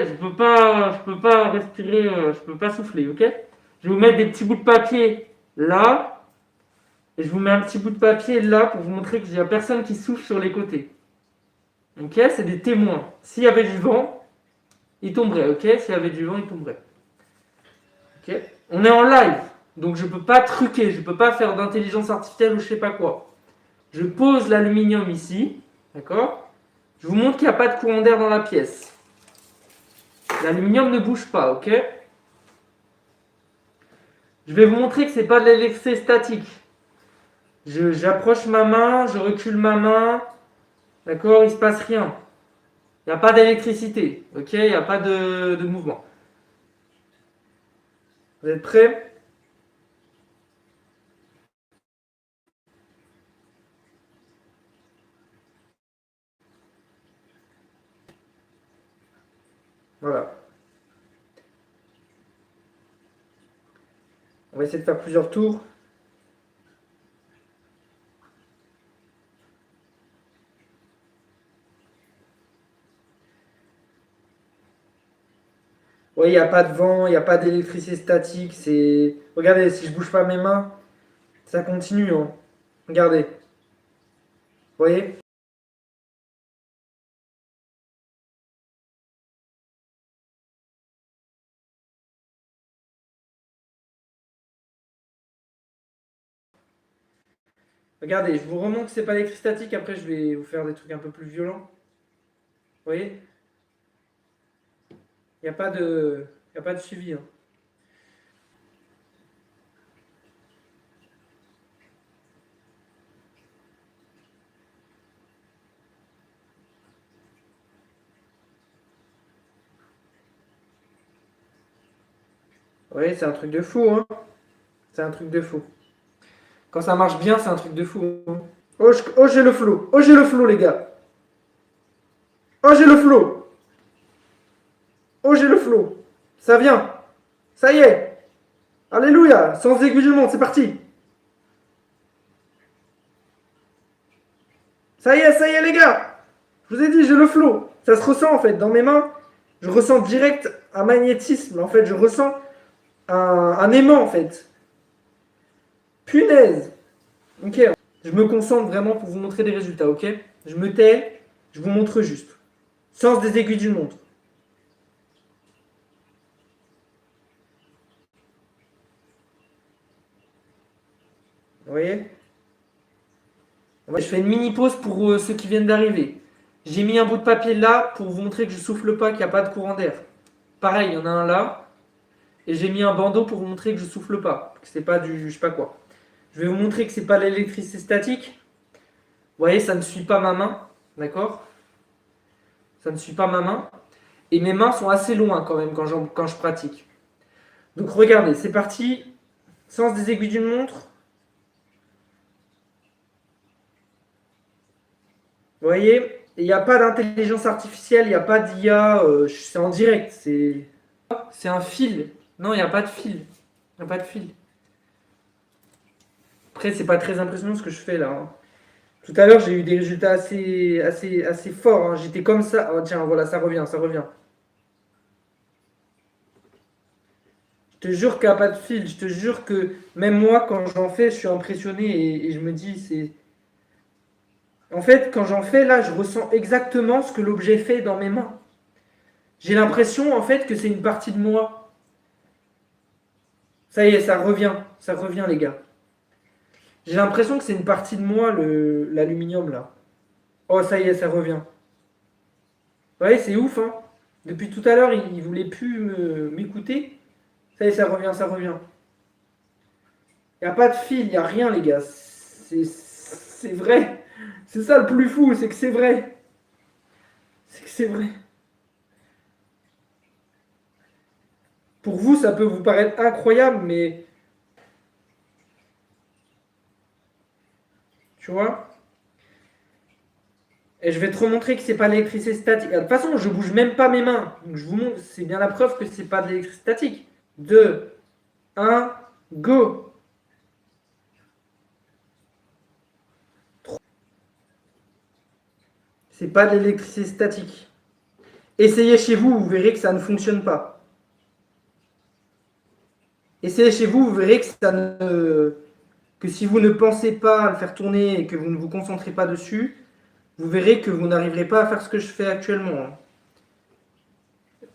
je peux pas respirer, je peux pas souffler, ok? Je vais vous mettre des petits bouts de papier là, et je vous mets un petit bout de papier là pour vous montrer qu'il n'y a personne qui souffle sur les côtés. Ok? C'est des témoins. S'il y avait du vent, ils tomberaient, ok? S'il y avait du vent, ils tomberaient. Ok? On est en live, donc je peux pas truquer, je peux pas faire d'intelligence artificielle ou je sais pas quoi. Je pose l'aluminium ici, d'accord? Je vous montre qu'il n'y a pas de courant d'air dans la pièce. L'aluminium ne bouge pas, ok? Je vais vous montrer que c'est pas de l'électricité statique. J'approche ma main, je recule ma main, d'accord? Il se passe rien. Il n'y a pas d'électricité, ok? Il n'y a pas de mouvement. Vous êtes prêts? Voilà. On va essayer de faire plusieurs tours. Oui, il n'y a pas de vent, il n'y a pas d'électricité statique. Regardez, si je bouge pas mes mains, ça continue, hein. Regardez. Vous voyez? Regardez, je vous remontre que c'est pas l'électricité statique. Après, je vais vous faire des trucs un peu plus violents. Vous voyez? Il n'y a pas de, il y a pas de suivi, hein. Vous voyez, c'est un truc de fou, hein. C'est un truc de fou. Quand ça marche bien, c'est un truc de fou, hein. Oh, oh, j'ai le flow. Oh, j'ai le flow, les gars. Oh, j'ai le flow. Oh, j'ai le flow. Ça vient. Ça y est. Alléluia. Sans aiguille du monde, c'est parti. Ça y est, les gars. Je vous ai dit, j'ai le flow. Ça se ressent, en fait, dans mes mains. Je ressens direct un magnétisme. En fait, je ressens un aimant, en fait. Punaise. Ok. Je me concentre vraiment pour vous montrer des résultats, ok? Je me tais. Je vous montre juste. Sens des aiguilles d'une montre. Vous voyez? Je fais une mini pause pour ceux qui viennent d'arriver. J'ai mis un bout de papier là pour vous montrer que je souffle pas, qu'il n'y a pas de courant d'air. Pareil, il y en a un là. Et j'ai mis un bandeau pour vous montrer que je souffle pas. Que c'est pas du je sais pas quoi. Je vais vous montrer que c'est pas l'électricité statique. Vous voyez, ça ne suit pas ma main. D'accord? Ça ne suit pas ma main. Et mes mains sont assez loin quand même quand je pratique. Donc regardez, c'est parti. Sens des aiguilles d'une montre. Vous voyez? Il n'y a pas d'intelligence artificielle, il n'y a pas d'IA, c'est en direct, c'est un fil. Non, il n'y a pas de fil. Il n'y a pas de fil. Après, c'est pas très impressionnant ce que je fais là, hein. Tout à l'heure, j'ai eu des résultats assez forts, hein. J'étais comme ça. Oh, tiens, voilà, ça revient, ça revient. Je te jure qu'il n'y a pas de fil. Je te jure que même moi, quand j'en fais, je suis impressionné et je me dis, c'est. En fait, quand j'en fais là, je ressens exactement ce que l'objet fait dans mes mains. J'ai l'impression en fait que c'est une partie de moi. Ça y est, ça revient les gars. J'ai l'impression que c'est une partie de moi, l'aluminium là. Oh, ça y est, ça revient. Ouais, c'est ouf, hein. Depuis tout à l'heure, il voulait plus m'écouter. Ça y est, ça revient, ça revient. Il n'y a pas de fil, il n'y a rien, les gars. C'est vrai. C'est ça le plus fou, c'est que c'est vrai. C'est que c'est vrai. Pour vous, ça peut vous paraître incroyable, mais tu vois. Et je vais te remontrer que c'est pas de l'électricité statique. De toute façon, je bouge même pas mes mains. Donc je vous montre, c'est bien la preuve que c'est pas de l'électricité statique. 2, 1, go. C'est pas de l'électricité statique. Essayez chez vous, vous verrez que ça ne fonctionne pas. Essayez chez vous, vous verrez que si vous ne pensez pas à le faire tourner et que vous ne vous concentrez pas dessus, vous verrez que vous n'arriverez pas à faire ce que je fais actuellement.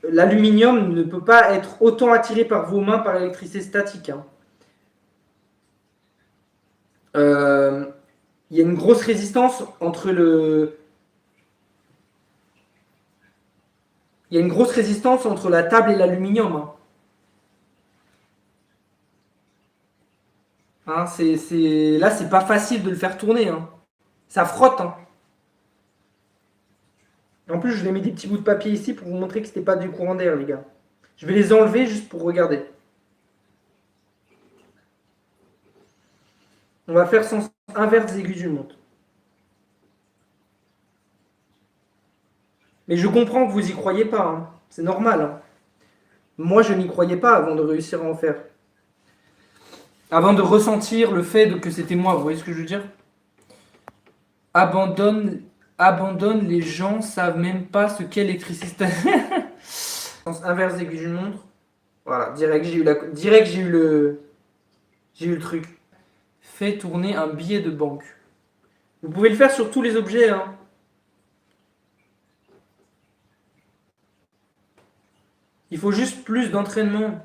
L'aluminium ne peut pas être autant attiré par vos mains par l'électricité statique. Il y a une grosse résistance entre Il y a une grosse résistance entre la table et l'aluminium. Là, c'est pas facile de le faire tourner. Ça frotte. En plus, je vais mettre des petits bouts de papier ici pour vous montrer que c'était pas du courant d'air, les gars. Je vais les enlever juste pour regarder. On va faire sens inverse des aiguilles d'une montre. Mais je comprends que vous y croyez pas. C'est normal. Moi, je n'y croyais pas avant de réussir à en faire. Avant de ressentir le fait que c'était moi. Vous voyez ce que je veux dire? Abandonne, abandonne, les gens savent même pas ce qu'est l'électricité. Sens inverse des aiguilles d'une montre. Voilà, direct, j'ai eu le truc. Fais tourner un billet de banque. Vous pouvez le faire sur tous les objets. Il faut juste plus d'entraînement.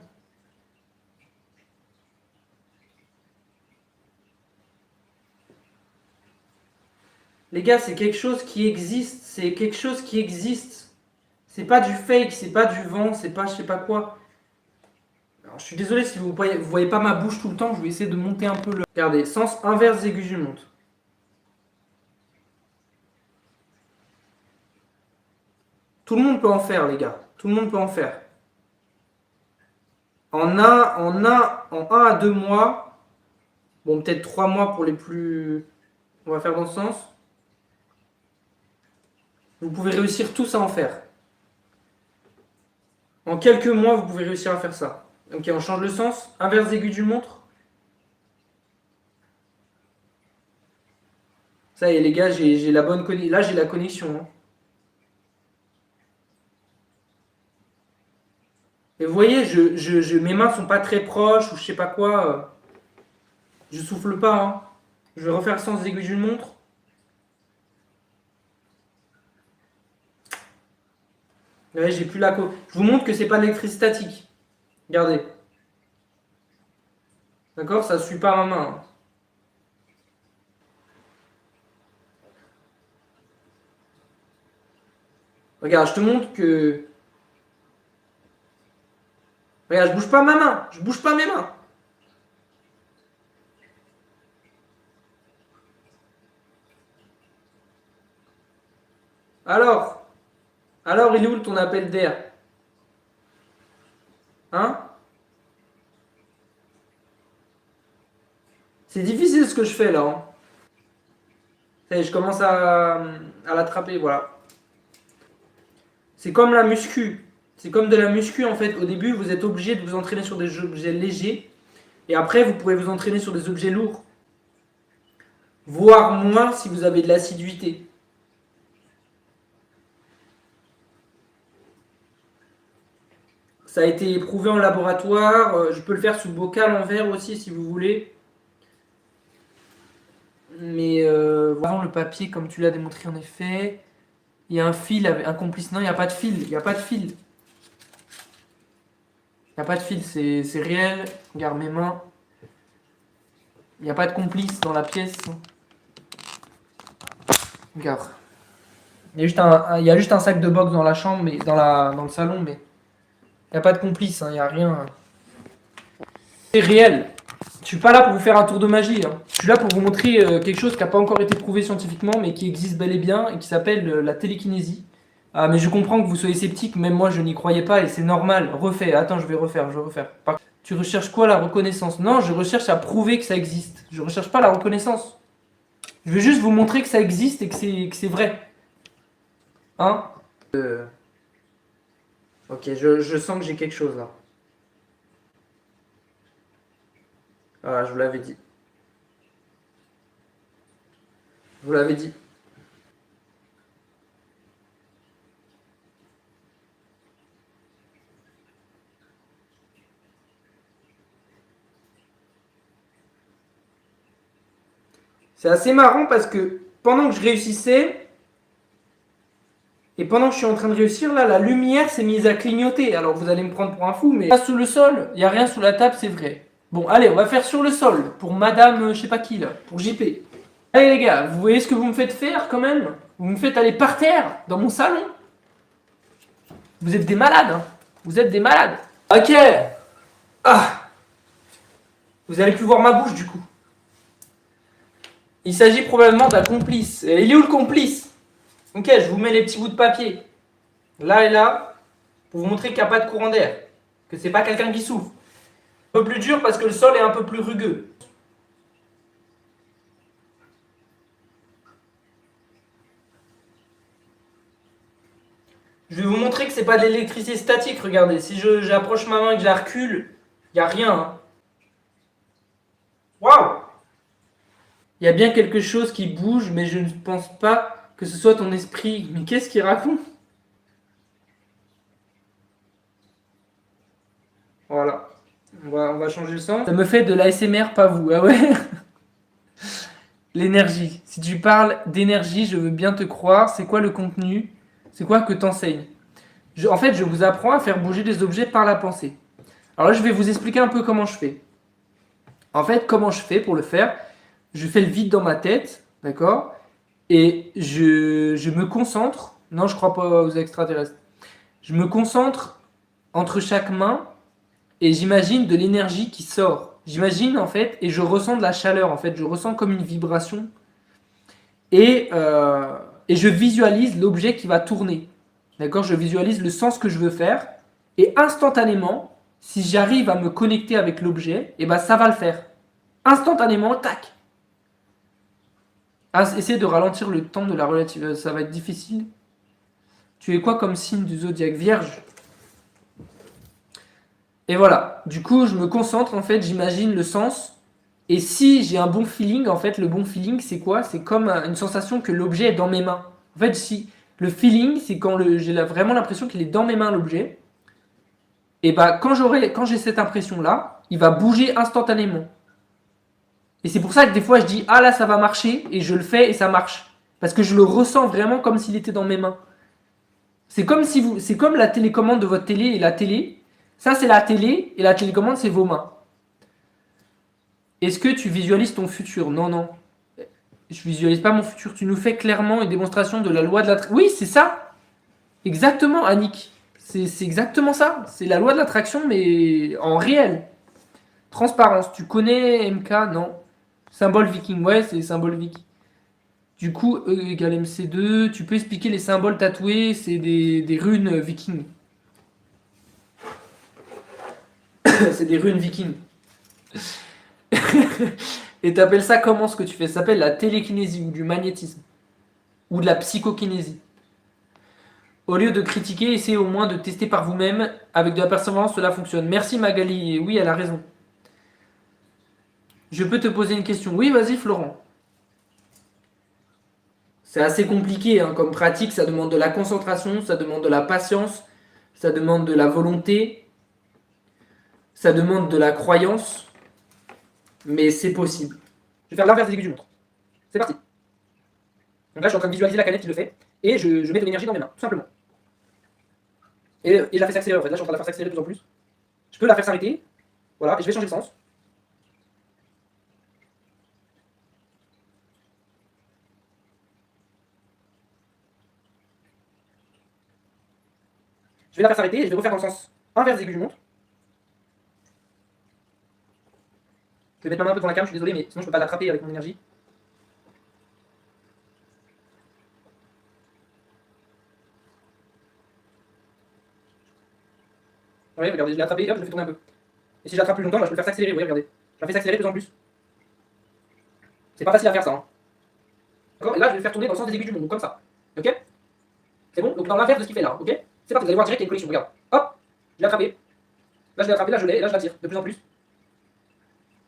Les gars, c'est quelque chose qui existe. C'est quelque chose qui existe. C'est pas du fake, c'est pas du vent, c'est pas je sais pas quoi. Alors, je suis désolé si vous voyez pas ma bouche tout le temps, je vais essayer de monter un peu le. Regardez, sens inverse des aiguilles d'une montre. Tout le monde peut en faire, les gars. Tout le monde peut en faire. En un à 2 mois, bon, peut-être 3 mois pour les plus. On va faire dans ce sens. Vous pouvez réussir tous à en faire. En quelques mois, vous pouvez réussir à faire ça. Ok, on change le sens. Inverse aiguille d'une montre. Ça y est, les gars, j'ai la bonne connexion. Là, j'ai la connexion. Et vous voyez, mes mains sont pas très proches ou je sais pas quoi. Je souffle pas. Je vais refaire le sens des aiguilles d'une montre. Ouais, j'ai plus la Je vous montre que c'est pas l'électricité statique. Regardez. D'accord? Ça suit pas ma main. Regarde, je te montre que. Regarde, je bouge pas ma main. Je bouge pas mes mains. Alors, il est où ton appel d'air? Hein? C'est difficile ce que je fais là. Ça y est, je commence à l'attraper, voilà. C'est comme la muscu. C'est comme de la muscu en fait. Au début, vous êtes obligé de vous entraîner sur des objets légers. Et après, vous pourrez vous entraîner sur des objets lourds. Voire moins si vous avez de l'assiduité. Ça a été éprouvé en laboratoire. Je peux le faire sous bocal en verre aussi si vous voulez. Mais voilà le papier comme tu l'as démontré en effet. Il y a un fil, un complice. Non, il n'y a pas de fil. Il n'y a pas de fil. Il n'y a pas de fil, c'est réel. Regarde mes mains. Il n'y a pas de complice dans la pièce. Regarde. Il y a juste un sac de boxe dans la chambre, mais dans le salon, mais il n'y a pas de complice, il n'y a rien. C'est réel. Je suis pas là pour vous faire un tour de magie. Je suis là pour vous montrer quelque chose qui n'a pas encore été prouvé scientifiquement, mais qui existe bel et bien et qui s'appelle la télékinésie. Ah, mais je comprends que vous soyez sceptique, même moi je n'y croyais pas et c'est normal. Refais, attends, je vais refaire. Tu recherches quoi, la reconnaissance? Non, je recherche à prouver que ça existe. Je recherche pas la reconnaissance. Je veux juste vous montrer que ça existe et que c'est vrai. Hein? Ok, je sens que j'ai quelque chose là. Voilà, je vous l'avais dit. Je vous l'avais dit. C'est assez marrant parce que pendant que je réussissais, et pendant que je suis en train de réussir, là, la lumière s'est mise à clignoter. Alors vous allez me prendre pour un fou, mais pas sous le sol, il n'y a rien sous la table, c'est vrai. Bon, allez, on va faire sur le sol, pour madame, je sais pas qui, là, pour JP. Allez les gars, vous voyez ce que vous me faites faire quand même? Vous me faites aller par terre, dans mon salon. Vous êtes des malades, hein. Vous êtes des malades. Ok. Ah. Vous allez plus voir ma bouche du coup. Il s'agit probablement d'un complice. Et il est où le complice? Ok, je vous mets les petits bouts de papier. Là et là, pour vous montrer qu'il n'y a pas de courant d'air. Que c'est pas quelqu'un qui souffle. Un peu plus dur parce que le sol est un peu plus rugueux. Je vais vous montrer que c'est pas de l'électricité statique, regardez. Si j'approche ma main et que je la recule, il n'y a rien. Hein. Waouh! Il y a bien quelque chose qui bouge, mais je ne pense pas que ce soit ton esprit. Mais qu'est-ce qu'il raconte? Voilà. On va changer le sens. Ça me fait de l'ASMR, pas vous. Ah ouais? L'énergie. Si tu parles d'énergie, je veux bien te croire. C'est quoi le contenu? C'est quoi que t'enseignes? En fait, je vous apprends à faire bouger des objets par la pensée. Alors là, je vais vous expliquer un peu comment je fais. En fait, comment je fais pour le faire? Je fais le vide dans ma tête, d'accord? Et je me concentre. Non, je crois pas aux extraterrestres. Je me concentre entre chaque main et j'imagine de l'énergie qui sort. J'imagine en fait et je ressens de la chaleur en fait. Je ressens comme une vibration et, et je visualise l'objet qui va tourner. D'accord? Je visualise le sens que je veux faire et instantanément, si j'arrive à me connecter avec l'objet, et ben ça va le faire. Instantanément, tac. Essayez de ralentir le temps de la relative. Ça va être difficile. Tu es quoi comme signe du zodiaque? Vierge. Et voilà. Du coup, je me concentre, en fait, j'imagine le sens. Et si j'ai un bon feeling, en fait, le bon feeling, c'est quoi? C'est comme une sensation que l'objet est dans mes mains. En fait, si le feeling, c'est quand j'ai vraiment l'impression qu'il est dans mes mains, l'objet. Et bah, quand j'ai cette impression-là, il va bouger instantanément. Et c'est pour ça que des fois, je dis, ah là, ça va marcher, et je le fais, et ça marche. Parce que je le ressens vraiment comme s'il était dans mes mains. C'est comme la télécommande de votre télé et la télé. Ça, c'est la télé et la télécommande, c'est vos mains. Est-ce que tu visualises ton futur? Non, non. Je visualise pas mon futur. Tu nous fais clairement une démonstration de la loi de l'attraction. Oui, c'est ça. Exactement, Annick. C'est exactement ça. C'est la loi de l'attraction, mais en réel. Transparence. Tu connais MK? Non. Symbole viking. Ouais, c'est symbole viking. Du coup, E égale MC2. Tu peux expliquer les symboles tatoués? C'est des runes vikings. C'est des runes vikings. Et t'appelles ça comment ce que tu fais? Ça s'appelle la télékinésie ou du magnétisme. Ou de la psychokinésie. Au lieu de critiquer, essayez au moins de tester par vous-même. Avec de la persévérance, cela fonctionne. Merci Magali. Et oui, elle a raison. Je peux te poser une question? Oui, vas-y Florent. C'est assez compliqué hein, comme pratique. Ça demande de la concentration, ça demande de la patience, ça demande de la volonté, ça demande de la croyance. Mais c'est possible. Je vais faire l'inverse des aiguilles du montre. C'est parti. Donc là, je suis en train de visualiser la canette qui le fait. Et je mets de l'énergie dans mes mains, tout simplement. Et je la fais s'accélérer en fait. Là, je suis en train de la faire s'accélérer de plus en plus. Je peux la faire s'arrêter. Voilà, et je vais changer de sens. Je vais la faire s'arrêter et je vais refaire dans le sens inverse des aiguilles du montre. Je vais mettre ma main un peu devant la cam, je suis désolé, mais sinon je peux pas l'attraper avec mon énergie. Ouais, regardez, je l'ai attrapé, hop, je le fais tourner un peu. Et si j'attrape plus longtemps, bah, je peux le faire s'accélérer, vous voyez, regardez. Je la fais s'accélérer de plus en plus. C'est pas facile à faire ça. Hein. D'accord. Et là, je vais le faire tourner dans le sens des aiguilles du monde, donc comme ça. Ok? C'est bon? Donc dans l'inverse de ce qu'il fait là, ok? C'est parti, vous allez voir direct qu'il y a une connexion, regarde. Hop! Je l'ai attrapé. Là, je l'ai attrapé, là, je l'ai, et là, je la tire de plus en plus.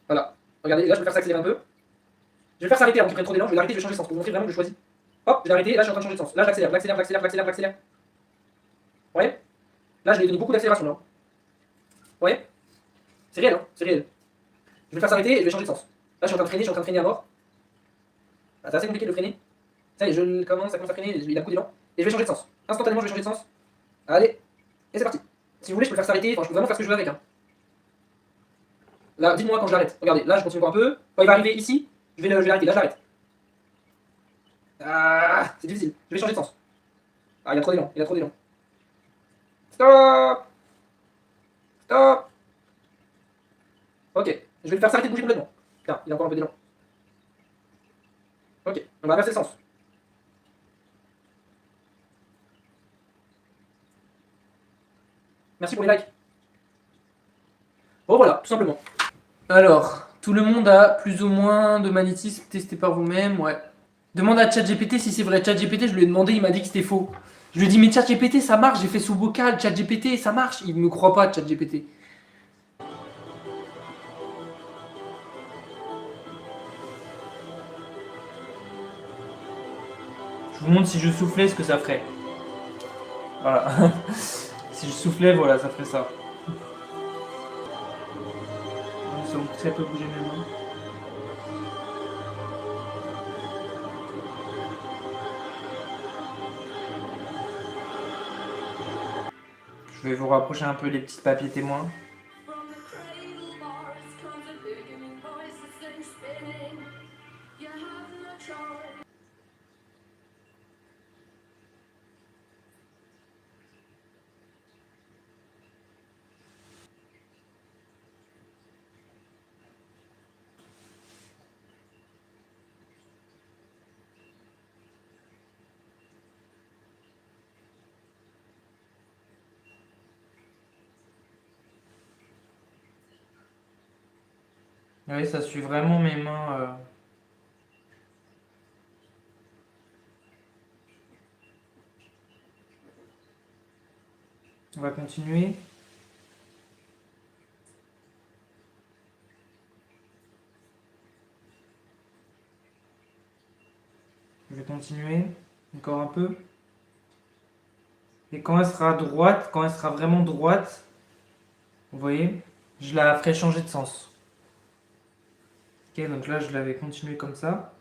Voilà. Regardez, là, je vais faire s'accélérer un peu. Je vais faire s'arrêter avant qu'il prenne trop d'élan, je vais l'arrêter, je vais changer de sens pour vous montrer vraiment que je choisis. Hop, je l'ai arrêté, et là, je suis en train de changer de sens. Là, j'accélère, j'accélère, j'accélère, j'accélère, j'accélère. Vous voyez? Là, je lui ai donné beaucoup d'accélération là. Vous voyez? C'est réel, hein? C'est réel. Je vais le faire s'arrêter et je vais changer de sens. Là, je suis en train de freiner à mort. Ah, c'est assez compliqué de le freiner. Ça y est, ça commence à freiner, il a beaucoup d'élan. Et je vais changer de sens. Instantanément, je vais changer de sens. Allez, et c'est parti. Si vous voulez, je peux le faire s'arrêter, enfin, je peux vraiment faire ce que je veux avec. Hein. Là, dites-moi quand je l'arrête. Regardez, là, je continue encore un peu. Quand il va arriver ici, je vais l'arrêter. Là, je l'arrête. Ah, c'est difficile. Je vais changer de sens. Ah, il a trop d'élan, il a trop d'élan. Stop. Stop. Ok, je vais le faire s'arrêter de bouger complètement. Putain, il a encore un peu d'élan. Ok, on va inverser le sens. Merci pour les likes. Bon voilà, tout simplement. Alors, tout le monde a plus ou moins de magnétisme testé par vous-même, ouais. Demande à ChatGPT si c'est vrai. ChatGPT, je lui ai demandé, il m'a dit que c'était faux. Je lui ai dit, mais ChatGPT, ça marche, j'ai fait sous vocal, ChatGPT, ça marche. Il me croit pas, ChatGPT. Je vous montre si je soufflais ce que ça ferait. Voilà. Si je soufflais, voilà, ça ferait ça. Ça ont très peu bougé mes mains. Je vais vous rapprocher un peu les petits papiers témoins. Oui, ça suit vraiment mes mains. On va continuer. Je vais continuer. Encore un peu. Et quand elle sera droite, quand elle sera vraiment droite, vous voyez, je la ferai changer de sens. Ok, donc là, je l'avais continué comme ça.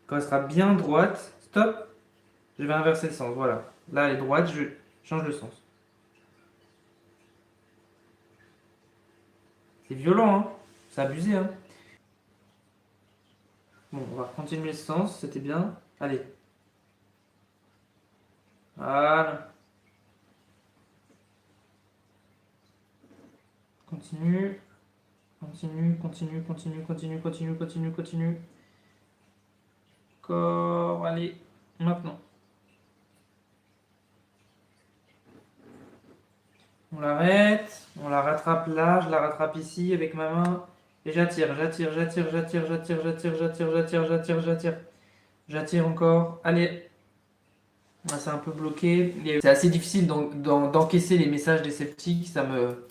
Quand elle sera bien droite, stop, je vais inverser le sens. Voilà. Là, elle est droite, je change le sens. C'est violent, hein. C'est abusé, hein. Bon, on va continuer le sens, c'était bien. Allez. Voilà. Continue. Continue, continue, continue, continue, continue, continue, continue. Encore. Allez. Maintenant. On l'arrête. On la rattrape là. Je la rattrape ici avec ma main. Et j'attire, j'attire, j'attire, j'attire, j'attire, j'attire, j'attire, j'attire, j'attire, j'attire. J'attire encore. Allez. Ah, c'est un peu bloqué. C'est assez difficile d'encaisser les messages des sceptiques. Ça me.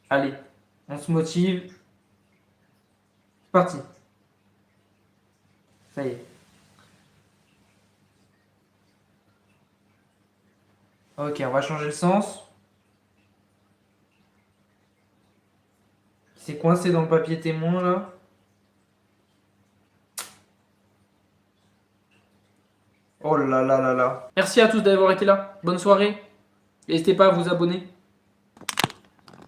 Allez. On se motive. C'est parti. Ça y est. Ok, on va changer le sens. C'est coincé dans le papier témoin là. Oh là là là là. Merci à tous d'avoir été là. Bonne soirée. N'hésitez pas à vous abonner.